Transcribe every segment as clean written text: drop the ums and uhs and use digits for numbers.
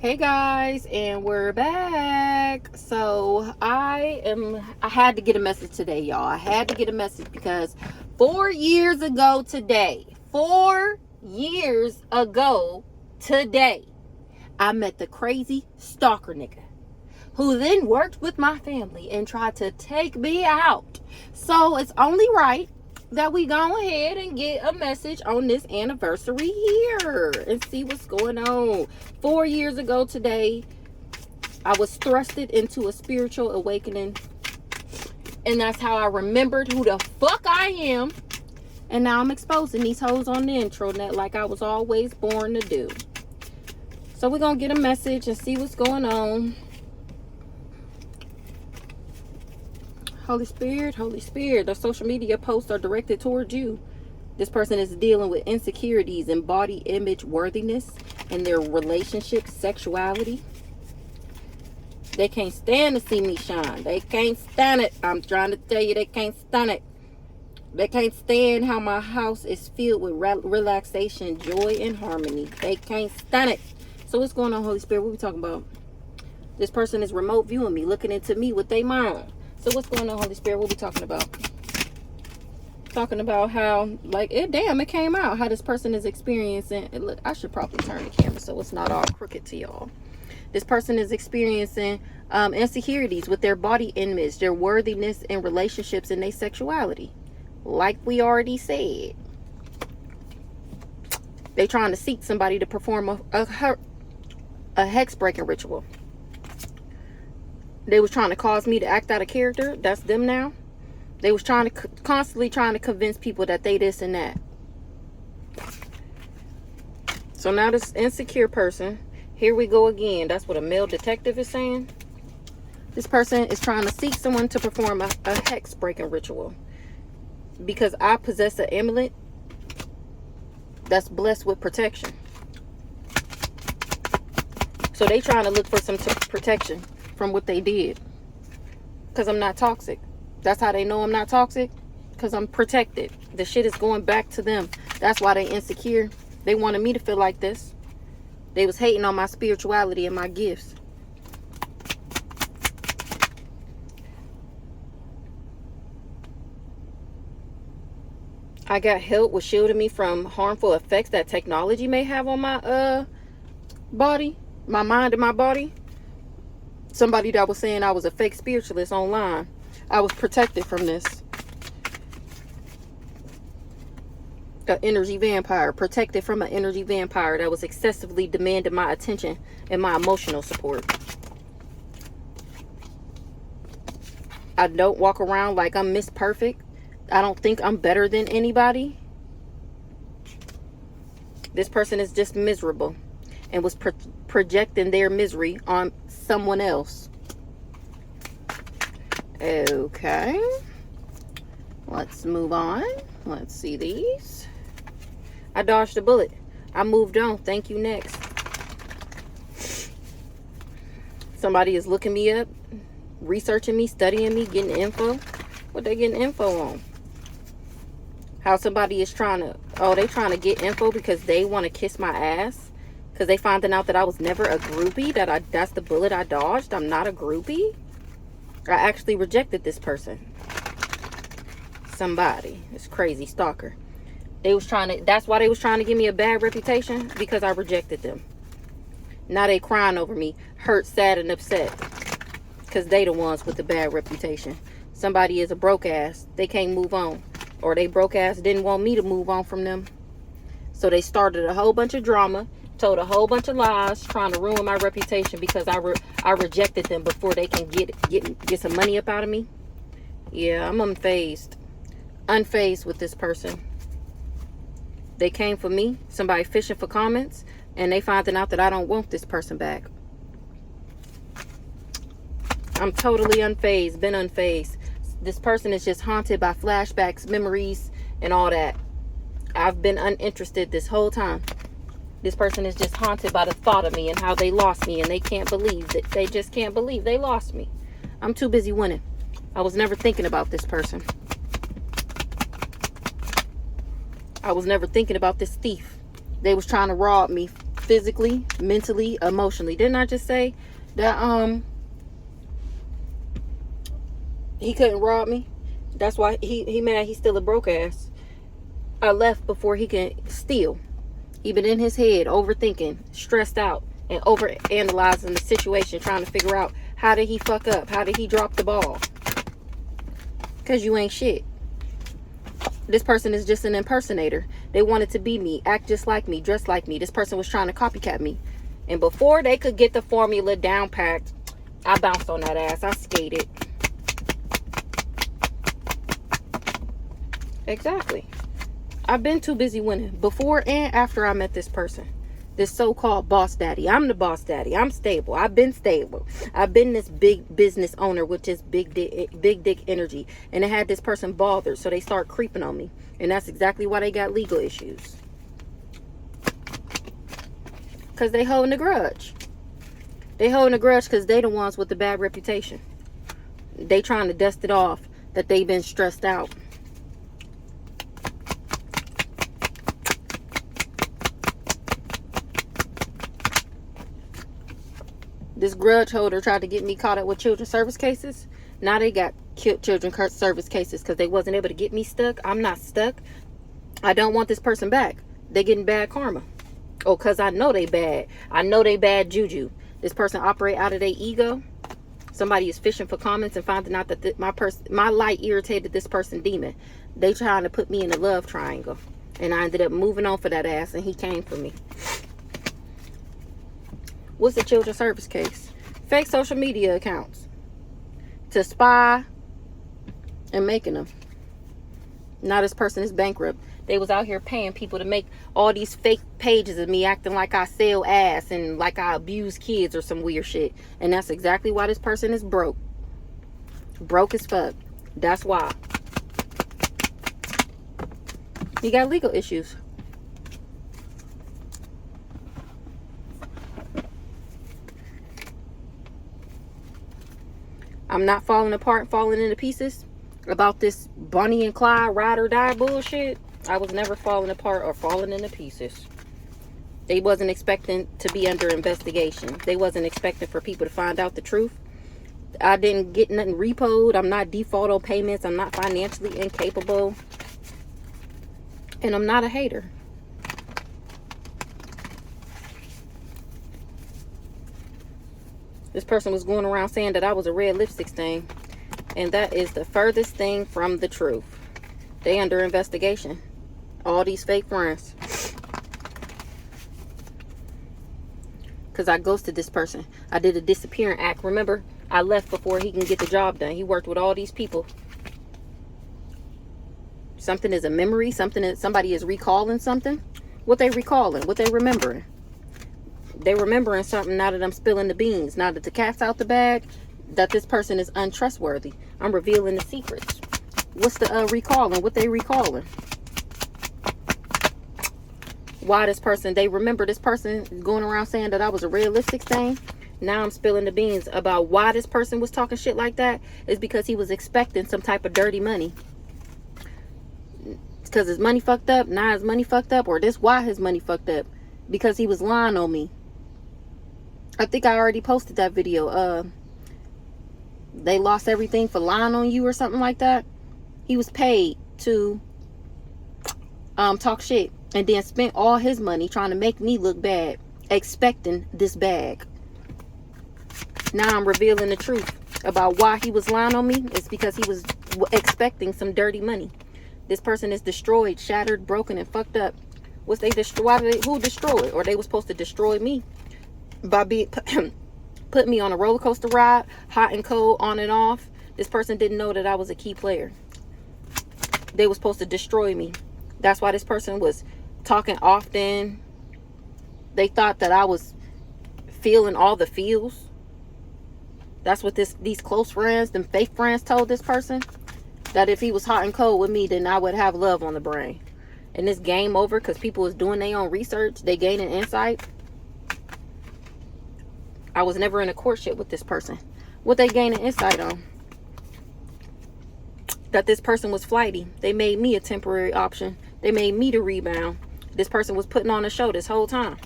Hey guys, and we're back. So I had to get a message today, y'all. I had to get a message because 4 years ago today, I met the crazy stalker nigga who then worked with my family and tried to take me out. So it's only right that we go ahead and get a message on this anniversary here and see what's going on. 4 years ago today, I was thrusted into a spiritual awakening, and that's how I remembered who the fuck I am. And now I'm exposing these hoes on the intranet like I was always born to do. So we're gonna get a message and see what's going on. Holy Spirit, the social media posts are directed towards you. This person is dealing with insecurities and body image worthiness in their relationship, sexuality. They can't stand to see me shine. They can't stand it. I'm trying to tell you, they can't stand it. They can't stand how my house is filled with relaxation, joy, and harmony. They can't stand it. So what's going on, Holy Spirit? What are we talking about? This person is remote viewing me, looking into me with their mind. So what's going on, Holy Spirit? What are we talking about? Talking about how, like, it came out. How this person is experiencing. Look, I should probably turn the camera so it's not all crooked to y'all. This person is experiencing insecurities with their body image, their worthiness in relationships, and their sexuality. Like we already said. They trying to seek somebody to perform a hex-breaking ritual. They was trying to cause me to act out of character. That's them now. They was constantly trying to convince people that they this and that. So now this insecure person, here we go again. That's what a male detective is saying. This person is trying to seek someone to perform a hex breaking ritual. Because I possess an amulet that's blessed with protection. So they trying to look for some protection from what they did. Because I'm not toxic. That's how they know I'm not toxic. Because I'm protected. The shit is going back to them. That's why they insecure. They wanted me to feel like this. They was hating on my spirituality and my gifts. I got help with shielding me from harmful effects that technology may have on my body. My mind and my body. Somebody that was saying I was a fake spiritualist online. I was protected from this. An energy vampire. Protected from an energy vampire that was excessively demanding my attention and my emotional support. I don't walk around like I'm Miss Perfect. I don't think I'm better than anybody. This person is just miserable and was projecting their misery on someone else. Okay. Let's move on. Let's see these. I dodged a bullet. I moved on. Thank you. Next. Somebody is looking me up, researching me, studying me, getting info. What they getting info on? How somebody is trying to, they trying to get info because they want to kiss my ass. Because they finding out that I was never a groupie. That's the bullet I dodged. I'm not a groupie. I actually rejected this person. Somebody. It's crazy stalker. That's why they was trying to give me a bad reputation. Because I rejected them. Now they crying over me. Hurt, sad, and upset. Because they the ones with the bad reputation. Somebody is a broke ass. They can't move on. Or they broke ass didn't want me to move on from them. So they started a whole bunch of drama. Told a whole bunch of lies, trying to ruin my reputation because I rejected them before they can get some money up out of me. Yeah, I'm unfazed with this person. They came for me, somebody fishing for comments, and they finding out that I don't want this person back. I'm totally unfazed, been unfazed. This person is just haunted by flashbacks, memories, and all that. I've been uninterested this whole time. This person is just haunted by the thought of me and how they lost me, and they can't believe that they just can't believe they lost me. I'm too busy winning. I was never thinking about this person. I was never thinking about this thief. They was trying to rob me physically, mentally, emotionally. Didn't I just say that he couldn't rob me? That's why he mad he's still a broke ass. I left before he can steal. He been in his head overthinking, stressed out, and over analyzing the situation, trying to figure out how did he fuck up, how did he drop the ball. Because you ain't shit. This person is just an impersonator. They wanted to be me, act just like me, dress like me. This person was trying to copycat me. And before they could get the formula down packed, I bounced on that ass. I skated. Exactly. I've been too busy winning before and after I met this person. This so-called boss daddy. I'm the boss daddy. I'm stable. I've been stable. I've been this big business owner with this big dick energy. And it had this person bothered. So they start creeping on me. And that's exactly why they got legal issues. Because they holding a grudge. They holding a grudge because they the ones with the bad reputation. They trying to dust it off that they've been stressed out. This grudge holder tried to get me caught up with children's service cases. Now they got children's service cases because they wasn't able to get me stuck. I'm not stuck. I don't want this person back. They getting bad karma. Oh, because I know they bad. I know they bad juju. This person operate out of their ego. Somebody is fishing for comments and finding out that my light irritated this person demon. They trying to put me in a love triangle. And I ended up moving on for that ass and he came for me. What's the children's service case? Fake social media accounts to spy and making them. Now this person is bankrupt. They was out here paying people to make all these fake pages of me acting like I sell ass and like I abuse kids or some weird shit. And that's exactly why this person is broke. Broke as fuck. That's why. He got legal issues. I'm not falling apart, falling into pieces about this Bonnie and Clyde ride or die bullshit. I was never falling apart or falling into pieces. They wasn't expecting to be under investigation. They wasn't expecting for people to find out the truth. I didn't get nothing repoed. I'm not default on payments. I'm not financially incapable. And I'm not a hater. This person was going around saying that I was a red lipstick stain. And that is the furthest thing from the truth. They under investigation. All these fake friends. Because I ghosted this person. I did a disappearing act. Remember, I left before he can get the job done. He worked with all these people. Something is a memory. Something is, somebody is recalling something. What they recalling? What they remembering? They remembering something now that I'm spilling the beans. Now that the cat's out the bag, that this person is untrustworthy. I'm revealing the secrets. What's the recalling? What they recalling? Why this person? They remember this person going around saying that I was a red lipstick stain. Now I'm spilling the beans about why this person was talking shit like that. Is because he was expecting some type of dirty money. Because his money fucked up. Now his money fucked up. Or this why his money fucked up. Because he was lying on me. I think I already posted that video. They lost everything for lying on you or something like that. He was paid to talk shit and then spent all his money trying to make me look bad, expecting this bag. Now I'm revealing the truth about why he was lying on me. It's because he was expecting some dirty money. This person is destroyed, shattered, broken, and fucked up. What's they destroy? Who destroyed? Or they were supposed to destroy me by being put me on a roller coaster ride, hot and cold, on and off. This person didn't know that I was a key player. They were supposed to destroy me. That's why this person was talking often. They thought that I was feeling all the feels. That's what these close friends, them fake friends, told this person. That if he was hot and cold with me, then I would have love on the brain. And this game over because people was doing their own research. They gaining insight. I was never in a courtship with this person. What they gaining insight on? That this person was flighty. They made me a temporary option. They made me the rebound. This person was putting on a show this whole time.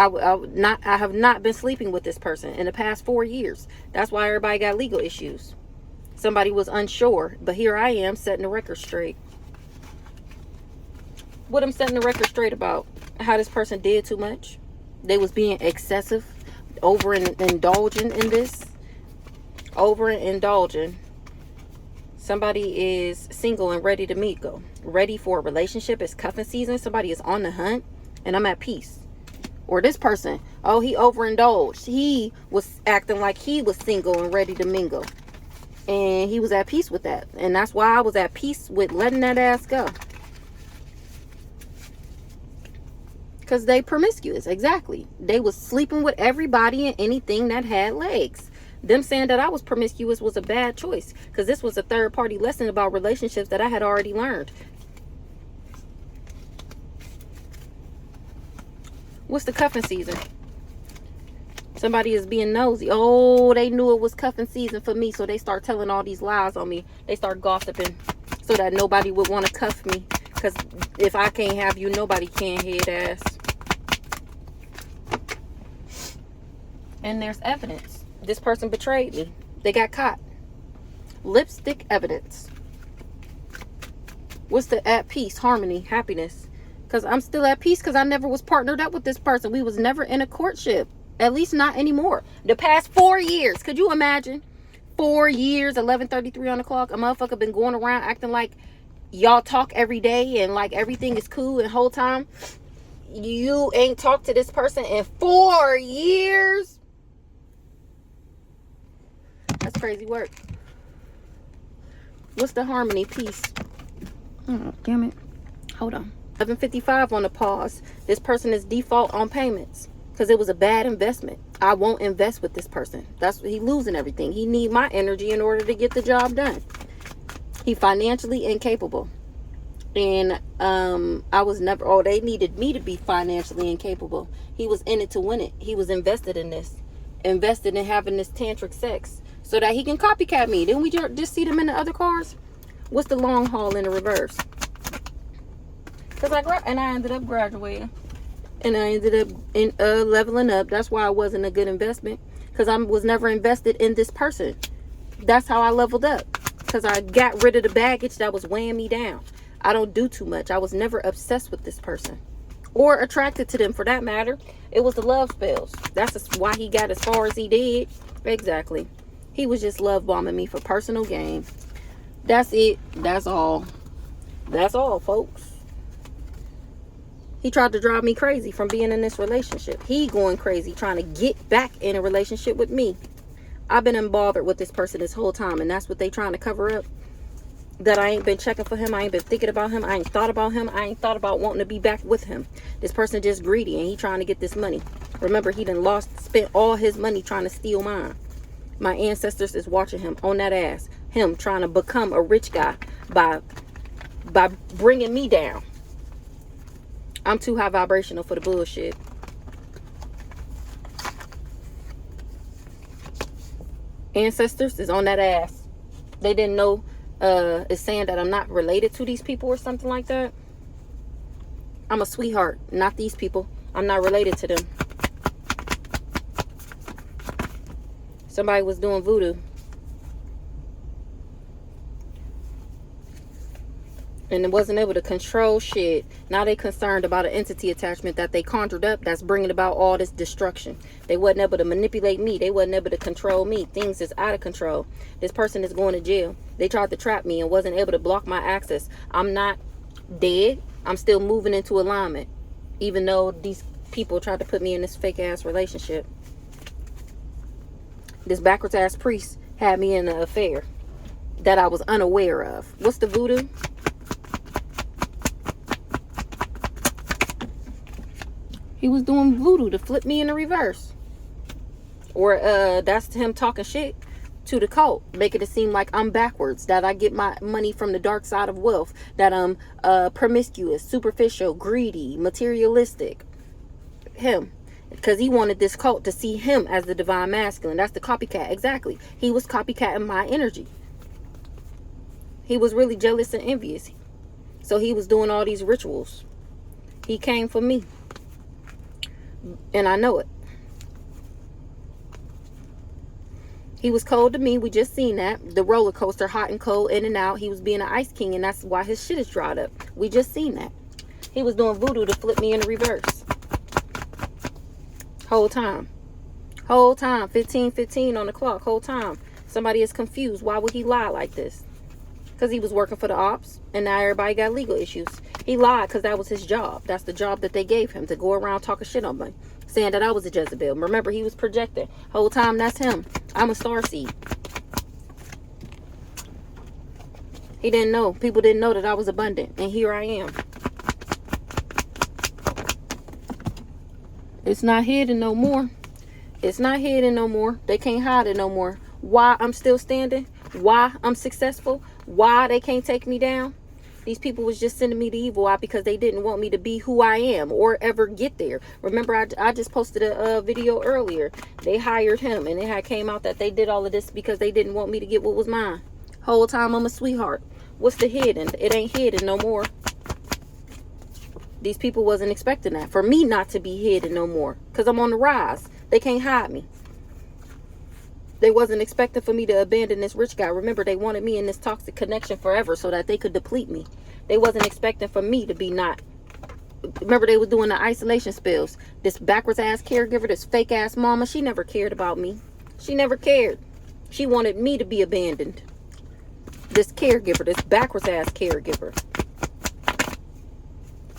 I have not been sleeping with this person in the past 4 years. That's why everybody got legal issues. Somebody was unsure, but here I am setting the record straight. What I'm setting the record straight about, how this person did too much. They was being excessive, overindulging in this. Overindulging. Somebody is single and ready to mingle. Ready for a relationship. It's cuffing season. Somebody is on the hunt and I'm at peace. Or this person, oh, he overindulged. He was acting like he was single and ready to mingle. And he was at peace with that. And that's why I was at peace with letting that ass go. Because they promiscuous. Exactly. They was sleeping with everybody and anything that had legs. Them saying that I was promiscuous was a bad choice. Because this was a third party lesson about relationships that I had already learned. What's the cuffing season? Somebody is being nosy. Oh, they knew it was cuffing season for me. So they start telling all these lies on me. They start gossiping so that nobody would want to cuff me. Because if I can't have you, nobody can, head ass. And there's evidence. This person betrayed me. They got caught. Lipstick evidence. What's the at peace, harmony, happiness? Because I'm still at peace because I never was partnered up with this person. We was never in a courtship. At least not anymore. The past 4 years. Could you imagine? 4 years, 11:33 on the clock. A motherfucker been going around acting like y'all talk every day and like everything is cool, and the whole time you ain't talked to this person in 4 years. That's crazy work. What's the harmony, peace? Oh, damn it. Hold on. 11:55 on the pause. This person is default on payments because it was a bad investment. I won't invest with this person. That's he losing everything. He need my energy in order to get the job done. He financially incapable. And I was never, oh, they needed me to be financially incapable. He was in it to win it. He was invested in this. Invested in having this tantric sex so that he can copycat me. Didn't we just see them in the other cars? What's the long haul in the reverse? Because I ended up graduating. And I ended up in leveling up. That's why it wasn't a good investment. Because I was never invested in this person. That's how I leveled up. Because I got rid of the baggage that was weighing me down. I don't do too much. I was never obsessed with this person. Or attracted to them for that matter. It was the love spells. That's why he got as far as he did. Exactly. He was just love bombing me for personal gain. That's it. That's all. That's all, folks. He tried to drive me crazy from being in this relationship. He going crazy trying to get back in a relationship with me. I've been unbothered with this person this whole time, and that's what they trying to cover up. That I ain't been checking for him. I ain't been thinking about him. I ain't thought about him. I ain't thought about wanting to be back with him. This person just greedy and he trying to get this money. Remember, he done spent all his money trying to steal mine. My ancestors is watching him on that ass. Him trying to become a rich guy by bringing me down. I'm too high vibrational for the bullshit. Ancestors is on that ass. They didn't know is saying that I'm not related to these people or something like that. I'm a sweetheart, not these people. I'm not related to them. Somebody was doing voodoo. And it wasn't able to control shit. Now they concerned about an entity attachment that they conjured up that's bringing about all this destruction. They wasn't able to manipulate me. They wasn't able to control me. Things is out of control. This person is going to jail. They tried to trap me and wasn't able to block my access. I'm not dead. I'm still moving into alignment. Even though these people tried to put me in this fake ass relationship. This backwards ass priest had me in an affair that I was unaware of. What's the voodoo? He was doing voodoo to flip me in the reverse. Or that's him talking shit to the cult, making it seem like I'm backwards, that I get my money from the dark side of wealth, that I'm promiscuous, superficial, greedy, materialistic. Him. Because he wanted this cult to see him as the divine masculine. That's the copycat. Exactly. He was copycatting my energy. He was really jealous and envious. So he was doing all these rituals. He came for me. And I know it. He was cold to me. We just seen that. The roller coaster, hot and cold, in and out. He was being an ice king, and that's why his shit is dried up. We just seen that. He was doing voodoo to flip me in the reverse. Whole time. Whole time. 15:15 on the clock. Whole time. Somebody is confused. Why would he lie like this? Because he was working for the ops, and now everybody got legal issues. He lied because that was his job. That's the job that they gave him, to go around talking shit on me, saying that I was a Jezebel. Remember, he was projecting. Whole time, that's him. I'm a starseed. He didn't know. People didn't know that I was abundant, and here I am. It's not hidden no more. It's not hidden no more. They can't hide it no more. Why I'm still standing? Why I'm successful? Why they can't take me down? These people was just sending me the evil eye because they didn't want me to be who I am or ever get there. Remember, I just posted a video earlier. They hired him, and it had came out that they did all of this because they didn't want me to get what was mine. Whole time I'm a sweetheart. What's the hidden? It ain't hidden no more. These people wasn't expecting that. For me not to be hidden no more. Because I'm on the rise. They can't hide me. They wasn't expecting for me to abandon this rich guy. Remember, they wanted me in this toxic connection forever so that they could deplete me. They wasn't expecting for me to be not. Remember, they was doing the isolation spells. This backwards ass caregiver, this fake ass mama, she never cared about me. She never cared. She wanted me to be abandoned. This caregiver, this backwards ass caregiver.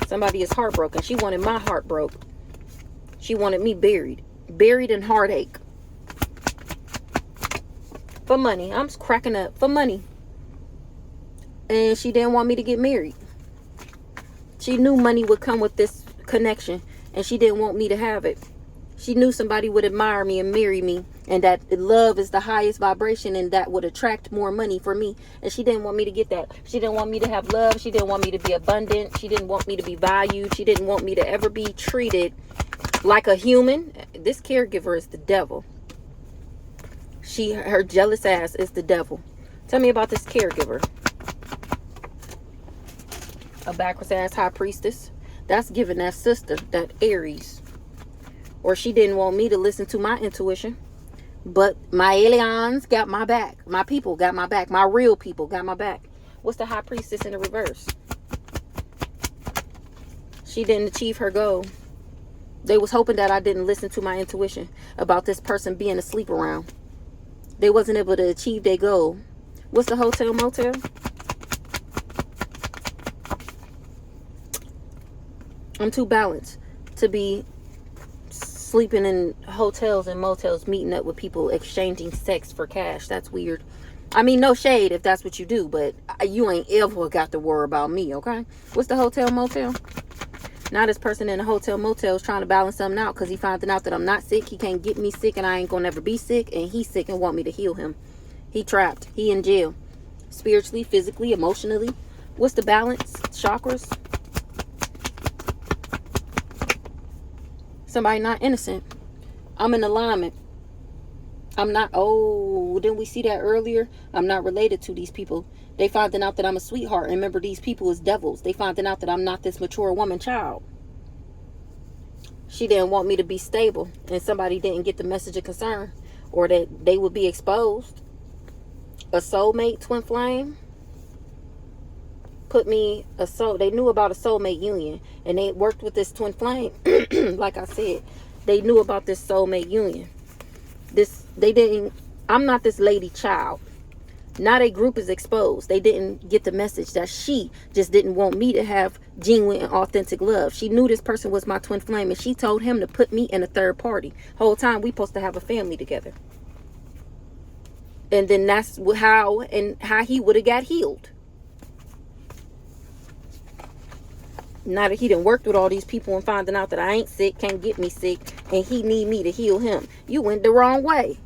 Somebody is heartbroken. She wanted my heart broke. She wanted me buried. Buried in heartache. For money. I'm cracking up. For money. And she didn't want me to get married. She knew money would come with this connection. And she didn't want me to have it. She knew somebody would admire me and marry me. And that love is the highest vibration. And that would attract more money for me. And she didn't want me to get that. She didn't want me to have love. She didn't want me to be abundant. She didn't want me to be valued. She didn't want me to ever be treated like a human. This caregiver is the devil. Her jealous ass is the devil. Tell me about this caregiver. A backwards ass high priestess. That's giving that sister, that Aries. Or she didn't want me to listen to my intuition. But my aliens got my back. My people got my back. My real people got my back. What's the high priestess in the reverse? She didn't achieve her goal. They was hoping that I didn't listen to my intuition about this person being asleep around. They wasn't able to achieve their goal. What's the hotel motel? I'm too balanced to be sleeping in hotels and motels, meeting up with people, exchanging sex for cash. That's weird. I mean, no shade if that's what you do, but you ain't ever got to worry about me, okay? What's the hotel motel? Now this person in a hotel motel is trying to balance something out because he finding out that I'm not sick. He can't get me sick and I ain't gonna never be sick. And he's sick and want me to heal him. He trapped. He in jail. Spiritually, physically, emotionally. What's the balance? Chakras. Somebody not innocent. I'm in alignment. I'm not. Oh, didn't we see that earlier? I'm not related to these people. They finding out that I'm a sweetheart. And remember, these people is devils. They finding out that I'm not this mature woman child. She didn't want me to be stable. And somebody didn't get the message of concern. Or that they would be exposed. A soulmate twin flame. Put me a soul. They knew about a soulmate union. And they worked with this twin flame. Like I said. They knew about this soulmate union. I'm not this lady child. Now their group is exposed. They didn't get the message that she just didn't want me to have genuine and authentic love. She knew this person was my twin flame and she told him to put me in a third party. Whole time we supposed to have a family together. And then that's how he would have got healed. Now that he done worked with all these people and finding out that I ain't sick, can't get me sick, and he need me to heal him. You went the wrong way.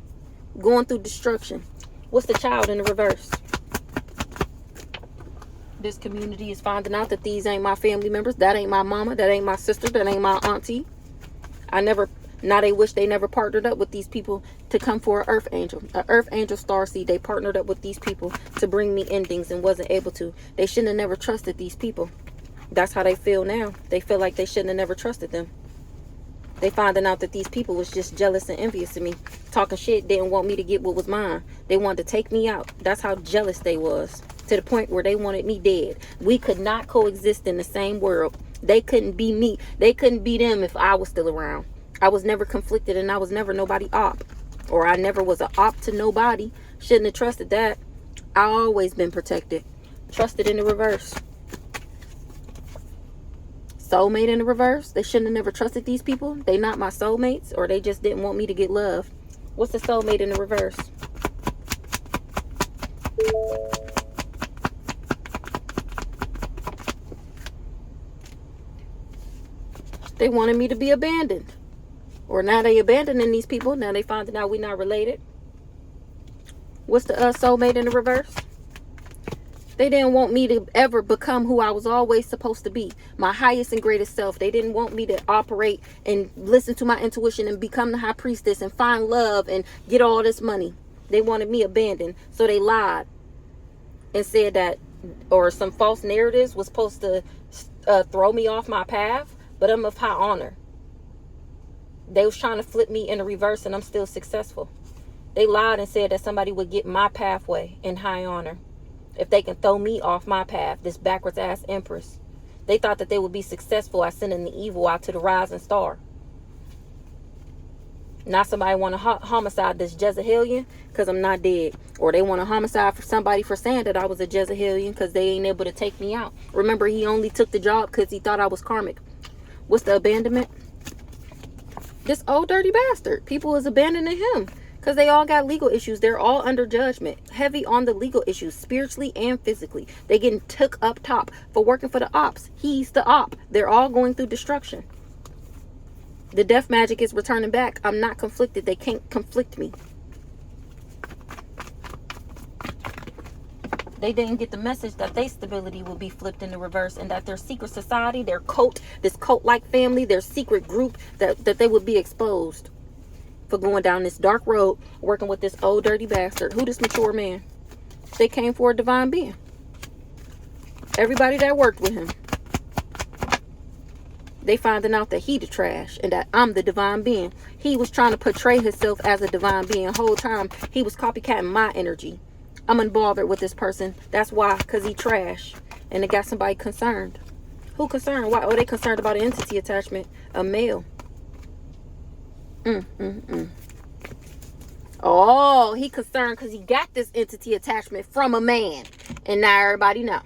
Going through destruction. What's the child in the reverse? This community is finding out that these ain't my family members. That ain't my mama. That ain't my sister. That ain't my auntie. Now they wish they never partnered up with these people to come for an earth angel. An earth angel starseed. They partnered up with these people to bring me endings and wasn't able to. They shouldn't have never trusted these people. That's how they feel now. They feel like they shouldn't have never trusted them. They finding out that these people was just jealous and envious of me. Talking shit, didn't want me to get what was mine. They wanted to take me out. That's how jealous they was. To the point where they wanted me dead. We could not coexist in the same world. They couldn't be me. They couldn't be them if I was still around. I was never conflicted, and I was never nobody op. Or I never was an op to nobody. Shouldn't have trusted that. I always been protected. Trusted in the reverse. Soulmate in the reverse. They shouldn't have never trusted these people. They not my soulmates, or they just didn't want me to get love. What's the soulmate in the reverse? They wanted me to be abandoned. Or now they abandoning these people. Now they finding out we not related. What's the soulmate in the reverse? They didn't want me to ever become who I was always supposed to be. My highest and greatest self. They didn't want me to operate and listen to my intuition and become the high priestess and find love and get all this money. They wanted me abandoned. So they lied and said that, or some false narratives was supposed to throw me off my path. But I'm of high honor. They was trying to flip me in the reverse, and I'm still successful. They lied and said that somebody would get my pathway in high honor if they can throw me off my path, this backwards ass empress. They thought that they would be successful at sending the evil out to the rising star. Not somebody want to homicide this Jezebelian because I'm not dead. Or they want to homicide for somebody for saying that I was a Jezebelian because they ain't able to take me out. Remember, he only took the job because he thought I was karmic. What's the abandonment? This old dirty bastard. People is abandoning him because they all got legal issues. They're all under judgment. Heavy on the legal issues, spiritually and physically. They getting took up top for working for the ops. He's the op. They're all going through destruction. The death magic is returning back. I'm not conflicted. They can't conflict me. They didn't get the message that their stability will be flipped in the reverse, and that their secret society, their cult, this cult-like family, their secret group, that they would be exposed for going down this dark road, working with this old dirty bastard. Who this mature man? They came for a divine being. Everybody that worked with him. They finding out that he the trash and that I'm the divine being. He was trying to portray himself as a divine being. The whole time he was copycatting my energy. I'm unbothered with this person. That's why, because he trash. And they got somebody concerned. Who concerned? Why? Oh, they concerned about an entity attachment. A male. Oh, he concerned because he got this entity attachment from a man. And now everybody know.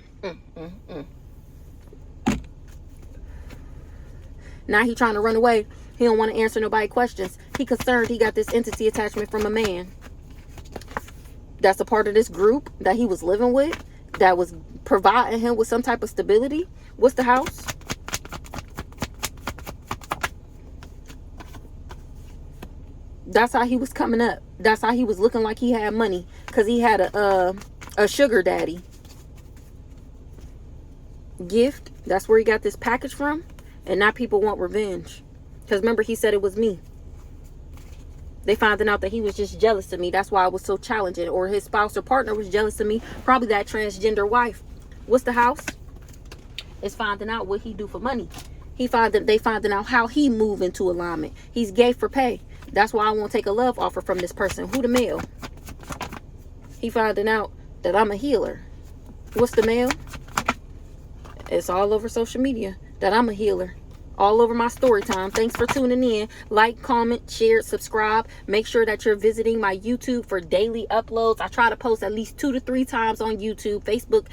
Now he trying to run away. He don't want to answer nobody questions. He concerned he got this entity attachment from a man. That's a part of this group that he was living with, that was providing him with some type of stability. What's the house? That's how he was coming up. That's how he was looking like he had money, because he had a sugar daddy. Gift. That's where he got this package from. And now people want revenge. Because remember, he said it was me. They finding out that he was just jealous of me. That's why I was so challenging. Or his spouse or partner was jealous of me. Probably that transgender wife. What's the house? It's finding out what he do for money. They finding out how he move into alignment. He's gay for pay. That's why I won't take a love offer from this person. Who the male? He finding out that I'm a healer. What's the male? It's all over social media that I'm a healer. All over my story time. Thanks for tuning in. Like, comment, share, subscribe. Make sure that you're visiting my YouTube for daily uploads. I try to post at least 2 to 3 times on YouTube. Facebook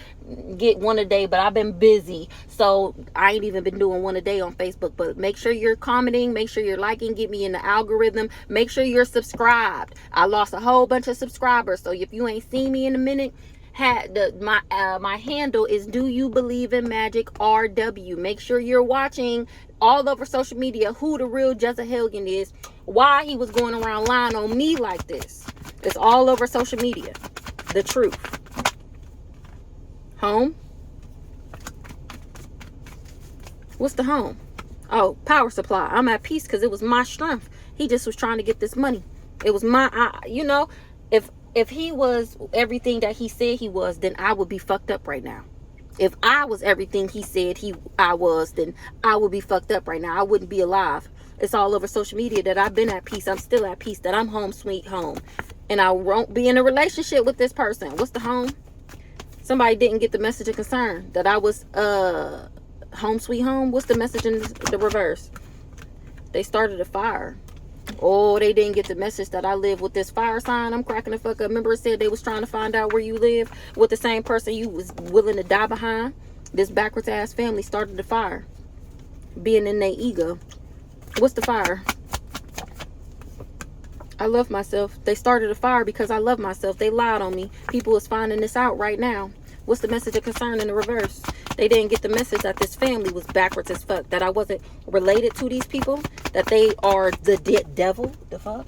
get one a day, but I've been busy, so I ain't even been doing one a day on Facebook. But make sure you're commenting. Make sure you're liking. Get me in the algorithm. Make sure you're subscribed. I lost a whole bunch of subscribers, so if you ain't seen me in a minute, my handle is Do You Believe in Magic RW. Make sure you're watching all over social media who the real Jezebelian is, why he was going around lying on me like this. It's all over social media. The truth. Home. What's the home? Oh, power supply. I'm at peace because it was my strength. He just was trying to get this money. It was my, if he was everything that he said he was, then I would be fucked up right now. If I was everything he said I was, then I would be fucked up right now. I wouldn't be alive. It's all over social media that I've been at peace. I'm still at peace. That I'm home sweet home. And I won't be in a relationship with this person. What's the home? Somebody didn't get the message of concern that I was home sweet home. What's the message in the reverse? They started a fire. Oh, they didn't get the message that I live with this fire sign. I'm cracking the fuck up. Remember it said they was trying to find out where you live with the same person you was willing to die behind? This backwards ass family started the fire. Being in their ego. What's the fire? I love myself. They started a fire because I love myself. They lied on me. People is finding this out right now. What's the message of concern in the reverse? They didn't get the message that this family was backwards as fuck. That I wasn't related to these people. That they are the devil. The fuck?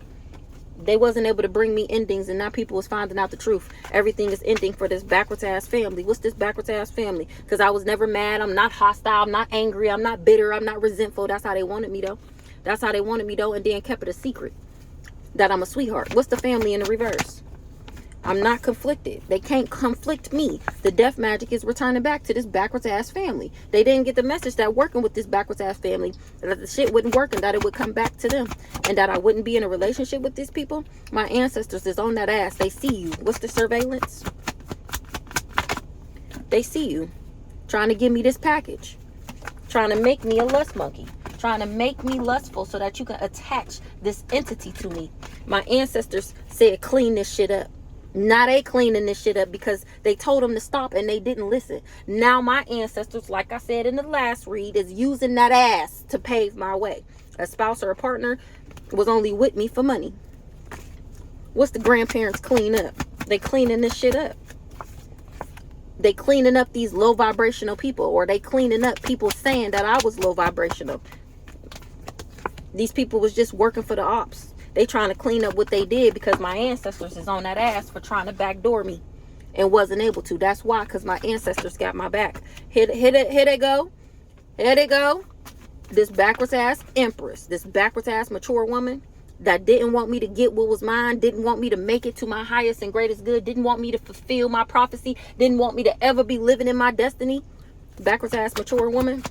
They wasn't able to bring me endings, and now people was finding out the truth. Everything is ending for this backwards ass family. What's this backwards ass family? Because I was never mad. I'm not hostile. I'm not angry. I'm not bitter. I'm not resentful. That's how they wanted me though. That's how they wanted me though, and then kept it a secret. That I'm a sweetheart. What's the family in the reverse? I'm not conflicted. They can't conflict me. The death magic is returning back to this backwards ass family. They didn't get the message that working with this backwards ass family, that the shit wouldn't work and that it would come back to them. And that I wouldn't be in a relationship with these people. My ancestors is on that ass. They see you. What's the surveillance? They see you. Trying to give me this package. Trying to make me a lust monkey. Trying to make me lustful so that you can attach this entity to me. My ancestors said clean this shit up. Now they cleaning this shit up because they told them to stop and they didn't listen. Now my ancestors, like I said in the last read, is using that ass to pave my way. A spouse or a partner was only with me for money. What's the grandparents clean up? They cleaning this shit up. They cleaning up these low vibrational people, or they cleaning up people saying that I was low vibrational. These people was just working for the ops. They trying to clean up what they did because my ancestors is on that ass for trying to backdoor me and wasn't able to. That's why, because my ancestors got my back. Here they go. Here they go. This backwards ass empress, this backwards ass mature woman that didn't want me to get what was mine, didn't want me to make it to my highest and greatest good, didn't want me to fulfill my prophecy, didn't want me to ever be living in my destiny. Backwards ass mature woman.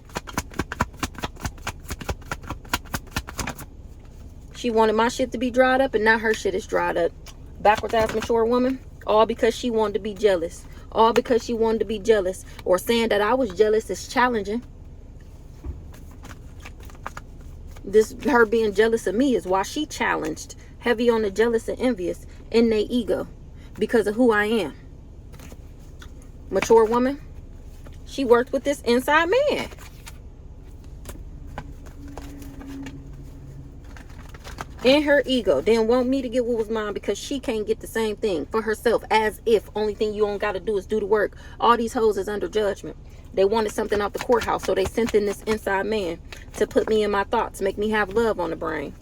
She wanted my shit to be dried up, and now her shit is dried up. Backwards ass mature woman. All because she wanted to be jealous. All because she wanted to be jealous. Or saying that I was jealous is challenging. This, her being jealous of me, is why she challenged. Heavy on the jealous and envious in their ego. Because of who I am. Mature woman. She worked with this inside man. In her ego, didn't want me to get what was mine because she can't get the same thing for herself. As if only thing you don't got to do is do the work. All these hoes is under judgment. They wanted something out the courthouse, so they sent in this inside man to put me in my thoughts, make me have love on the brain.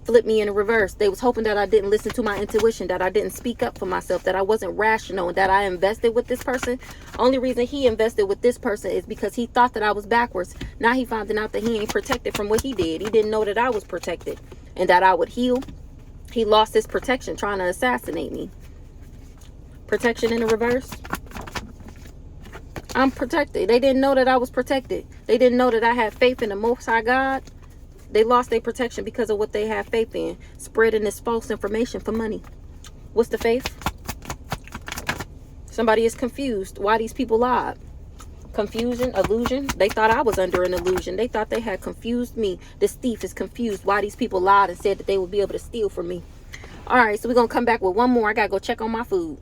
Flip me in the reverse. They was hoping that I didn't listen to my intuition, that I didn't speak up for myself, that I wasn't rational, and that I invested with this person. Only reason he invested with this person is because he thought that I was backwards. Now he finding out that he ain't protected from what he did. He didn't know that I was protected and that I would heal. He lost his protection trying to assassinate me. Protection in the reverse. I'm protected. They didn't know that I was protected. They didn't know that I had faith in the Most High God. They lost their protection because of what they have faith in. Spreading this false information for money. What's the faith? Somebody is confused. Why these people lied? Confusion, illusion. They thought I was under an illusion. They thought they had confused me. This thief is confused. Why these people lied and said that they would be able to steal from me. All right, so we're going to come back with one more. I got to go check on my food.